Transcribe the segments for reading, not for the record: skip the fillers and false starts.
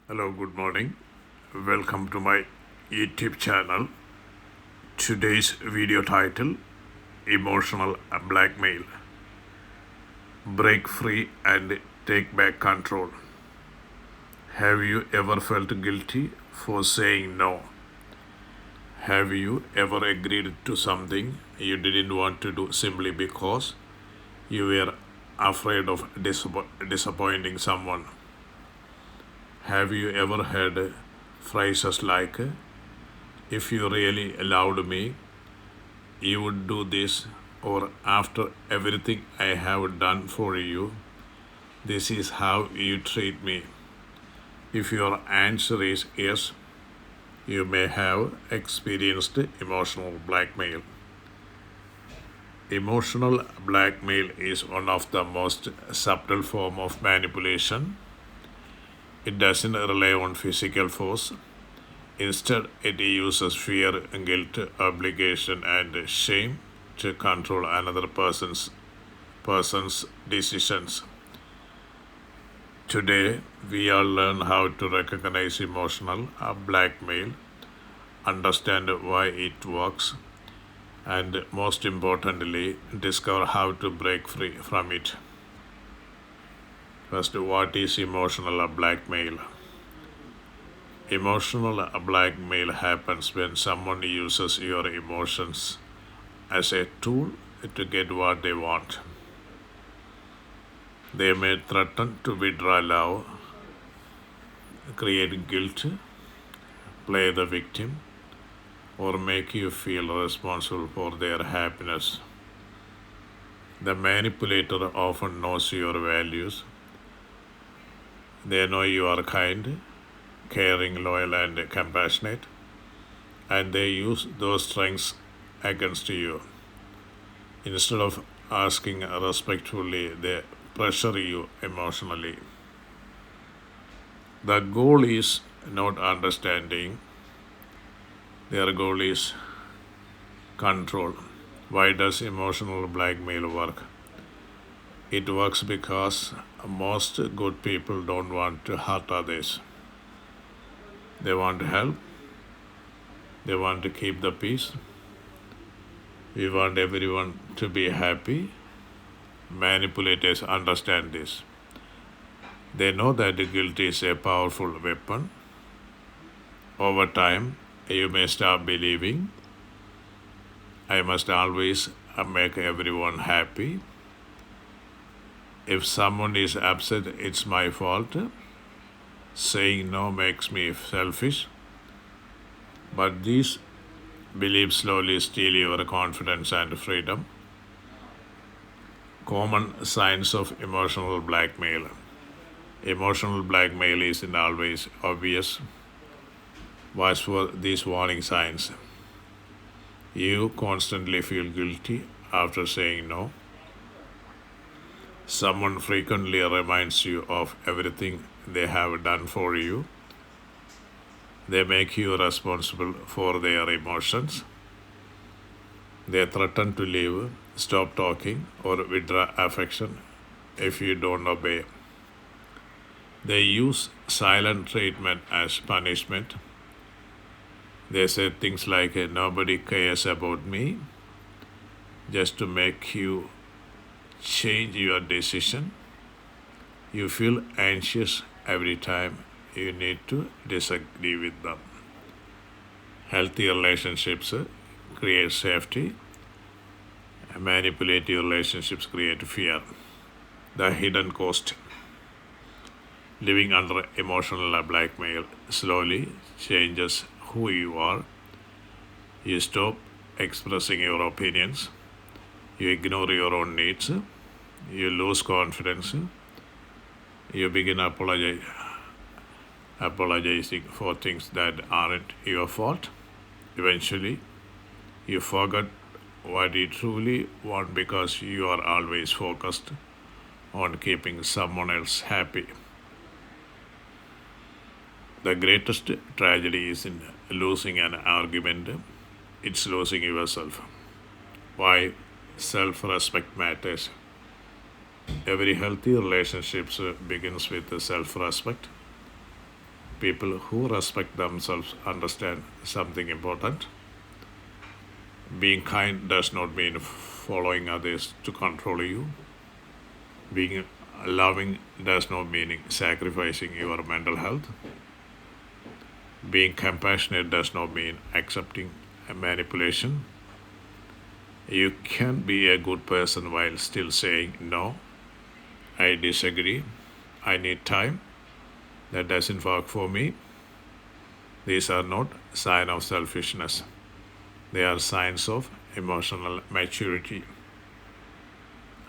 Hello, good morning. Welcome to my YouTube channel. Today's video title Emotional Blackmail. Break free and take back control. Have you ever felt guilty for saying no? Have you ever agreed to something you didn't want to do simply because you were afraid of disappointing someone? Have you ever heard phrases like, if you really loved me, you would do this, or after everything I have done for you, this is how you treat me? If your answer is yes, you may have experienced emotional blackmail. Emotional blackmail is one of the most subtle form of manipulation. It doesn't rely on physical force. Instead, it uses fear, guilt, obligation, and shame to control another person's decisions. Today, we all learn how to recognize emotional blackmail, understand why it works, and most importantly, discover how to break free from it. First, what is emotional blackmail? Emotional blackmail happens when someone uses your emotions as a tool to get what they want. They may threaten to withdraw love, create guilt, play the victim, or make you feel responsible for their happiness. The manipulator often knows your values. They know you are kind, caring, loyal, and compassionate, and they use those strengths against you. Instead of asking respectfully, they pressure you emotionally. The goal is not understanding, their goal is control. Why does emotional blackmail work? It works because most good people don't want to hurt others. They want to help, they want to keep the peace. We want everyone to be happy. Manipulators understand this. They know that guilt is a powerful weapon. Over time, you may start believing, I must always make everyone happy. If someone is upset, it's my fault. Saying no makes me selfish. But these beliefs slowly steal your confidence and freedom. Common signs of emotional blackmail. Emotional blackmail isn't always obvious. Watch for these warning signs. You constantly feel guilty after saying no. Someone frequently reminds you of everything they have done for you. They make you responsible for their emotions. They threaten to leave, stop talking, or withdraw affection if you don't obey. They use silent treatment as punishment. They say things like, nobody cares about me, just to make you change your decision. You feel anxious every time you need to disagree with them. Healthy relationships create safety, manipulative relationships create fear. The hidden cost. Living under emotional blackmail slowly changes who you are. You stop expressing your opinions. You ignore your own needs. You lose confidence. You begin apologizing for things that aren't your fault. Eventually, you forget what you truly want because you are always focused on keeping someone else happy. The greatest tragedy isn't losing an argument, it's losing yourself. Why self respect matters. Every healthy relationship begins with self respect. People who respect themselves understand something important. Being kind does not mean following others to control you. Being loving does not mean sacrificing your mental health. Being compassionate does not mean accepting a manipulation. You can be a good person while still saying, no, I disagree, I need time, that doesn't work for me. These are not signs of selfishness. They are signs of emotional maturity.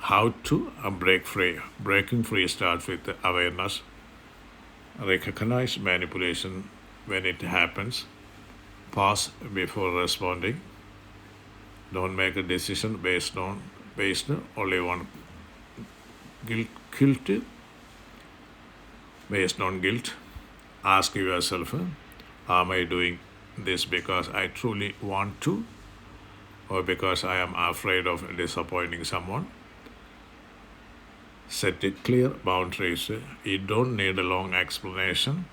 How to break free? Breaking free starts with awareness. Recognize manipulation when it happens. Pause before responding. Don't make a decision based only on guilt. Based on guilt, ask yourself, am I doing this because I truly want to, or because I am afraid of disappointing someone? Set clear boundaries. You don't need a long explanation.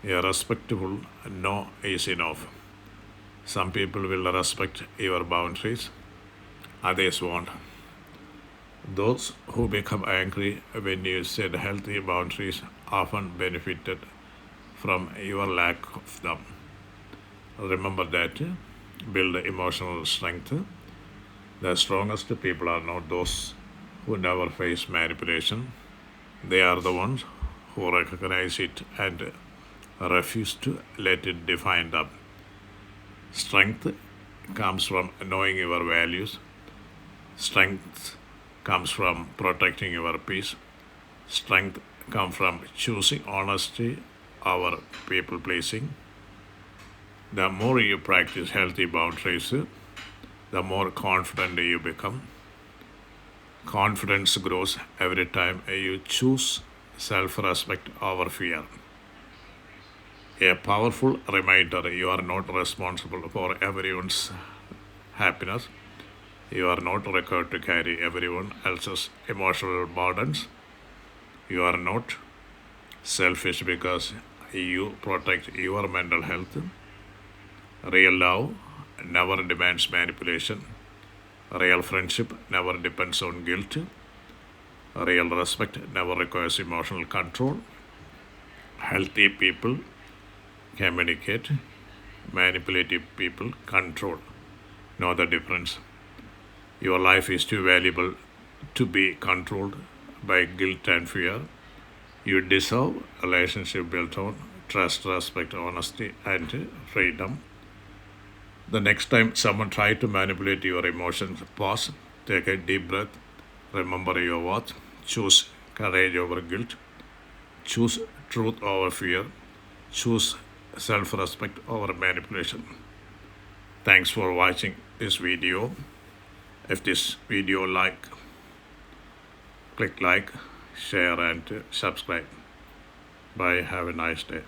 A respectful no is enough. Some people will respect your boundaries, others won't. Those who become angry when you set healthy boundaries often benefited from your lack of them. Remember that. Build emotional strength. The strongest people are not those who never face manipulation. They are the ones who recognize it and refuse to let it define them. Strength comes from knowing your values. Strength comes from protecting your peace. Strength comes from choosing honesty over people pleasing. The more you practice healthy boundaries, the more confident you become. Confidence grows every time you choose self respect over fear. A powerful reminder: you are not responsible for everyone's happiness. You are not required to carry everyone else's emotional burdens. You are not selfish because you protect your mental health. Real love never demands manipulation. Real friendship never depends on guilt. Real respect never requires emotional control. Healthy people communicate, manipulative people control. Know the difference. Your life is too valuable to be controlled by guilt and fear. You deserve a relationship built on trust, respect, honesty, and freedom. The next time someone tries to manipulate your emotions, pause, take a deep breath, remember your worth, choose courage over guilt, choose truth over fear, choose self respect over manipulation. Thanks for watching this video. If this video click like, share and subscribe. Bye. Have a nice day.